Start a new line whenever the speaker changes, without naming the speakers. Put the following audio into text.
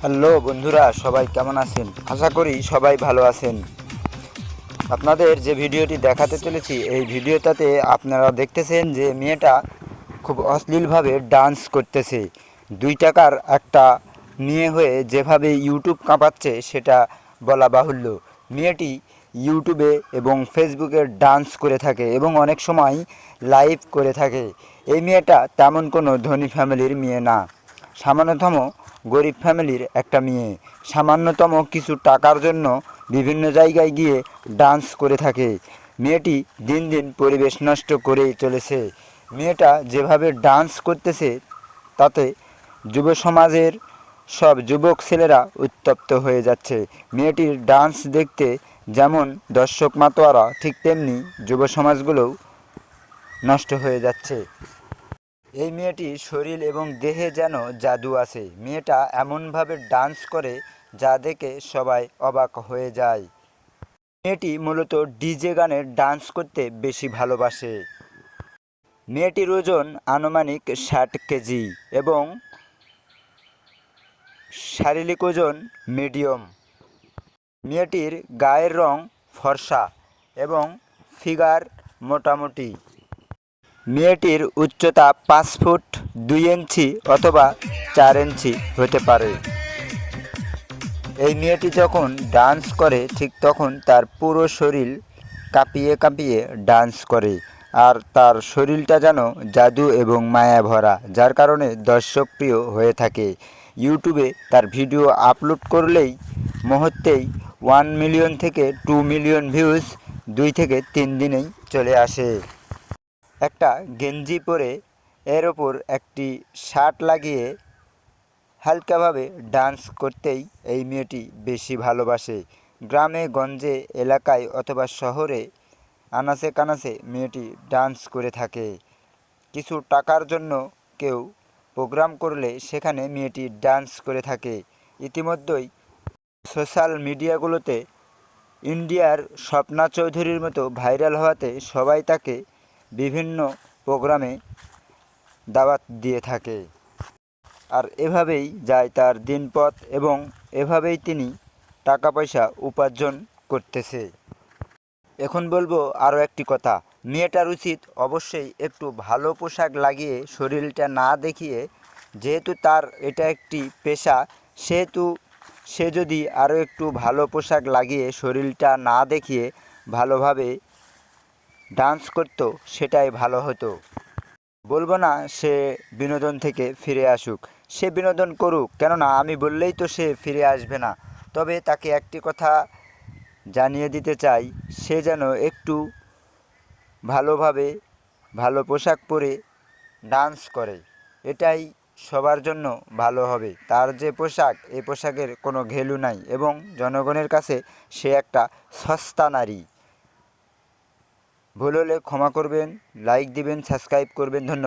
Hello বন্ধুরা, সবাই কেমন আছেন? আশা করি সবাই ভালো আছেন। আপনাদের যে ভিডিওটি দেখাতে চলেছি, এই ভিডিওটাতে আপনারা দেখতেছেন যে মেয়েটা খুব অশ্লীলভাবে ডান্স করতেছে। 2 টাকার একটা মেয়ে হয়ে যেভাবে ইউটিউব কাঁপাচ্ছে সেটা বলা বাহুল্য। মেয়েটি ইউটিউবে এবং ফেসবুকে ডান্স করে থাকে এবং অনেক সময় লাইভ করে থাকে। এই মেয়েটা তেমন কোনো ধনী ফ্যামিলির মেয়ে না, সামান্যতম গরিব ফ্যামিলির একটা মেয়ে। সামান্যতম কিছু টাকার জন্য বিভিন্ন জায়গায় গিয়ে ডান্স করে থাকে। মেয়েটি দিন দিন পরিবেশ নষ্ট করেই চলেছে। মেয়েটা যেভাবে ডান্স করতেছে তাতে যুব সমাজের সব যুবক ছেলেরা উত্তপ্ত হয়ে যাচ্ছে। মেয়েটির ডান্স দেখতে যেমন দর্শক মাতোয়ারা, ঠিক তেমনি যুব সমাজগুলোও নষ্ট হয়ে যাচ্ছে। এই মেয়েটির শরীর এবং দেহে যেন জাদু আছে। মেয়েটা এমনভাবে ডান্স করে যা দেখে সবাই অবাক হয়ে যায়। মেয়েটি মূলত ডিজে গানের ডান্স করতে বেশি ভালোবাসে। মেয়েটির ওজন আনুমানিক 60 কেজি এবং শারীরিক ওজন মিডিয়াম। মেয়েটির গায়ের রং ফর্সা এবং ফিগার মোটামুটি। মেয়েটির উচ্চতা 5 ফুট 2 ইঞ্চি অথবা 4 ইঞ্চি হতে পারে। এই মেয়েটি যখন ডান্স করে ঠিক তখন তার পুরো শরীর কাঁপিয়ে কাঁপিয়ে ডান্স করে, আর তার শরীরটা যেন জাদু এবং মায়া ভরা, যার কারণে দর্শকপ্রিয় হয়ে থাকে। ইউটিউবে তার ভিডিও আপলোড করলেই মুহূর্তেই 1 মিলিয়ন থেকে 2 মিলিয়ন ভিউজ 2 থেকে 3 দিনেই চলে আসে। একটা গেঞ্জি পরে এর ওপর একটি শার্ট লাগিয়ে হালকাভাবে ডান্স করতেই এই মেয়েটি বেশি ভালোবাসে। গ্রামে গঞ্জে এলাকায় অথবা শহরে আনাচে কানাচে মেয়েটি ডান্স করে থাকে। কিছু টাকার জন্য কেউ প্রোগ্রাম করলে সেখানে মেয়েটি ডান্স করে থাকে। ইতিমধ্যেই সোশ্যাল মিডিয়াগুলোতে ইন্ডিয়ার স্বপ্না চৌধুরীর মতো ভাইরাল হওয়াতে সবাই তাকে বিভিন্ন প্রোগ্রামে দাওয়াত দিয়ে থাকে। আর এভাবেই যায় তার দিনপথ এবং এভাবেই তিনি টাকা পয়সা উপার্জন করতেছে। এখন বলবো আরও একটি কথা। মেয়েটার উচিত অবশ্যই একটু ভালো পোশাক লাগিয়ে শরীরটা না দেখিয়ে, যেহেতু তার এটা একটি পেশা, সেহেতু সে যদি আরও একটু ভালো পোশাক লাগিয়ে শরীরটা না দেখিয়ে ভালোভাবে ডান্স করতো সেটাই ভালো হতো। বলবো না সে বিনোদন থেকে ফিরে আসুক, সে বিনোদন করুক, কেননা আমি বললেই তো সে ফিরে আসবে না। তবে তাকে একটি কথা জানিয়ে দিতে চাই, সে যেন একটু ভালোভাবে ভালো পোশাক পরে ডান্স করে, এটাই সবার জন্য ভালো হবে। তার যে পোশাক, এই পোশাকের কোনো ভ্যালু নাই এবং জনগণের কাছে সে একটা সস্তা নারী। ভুল হলে ক্ষমা করবেন, লাইক দিবেন, সাবস্ক্রাইব করবেন। ধন্যবাদ।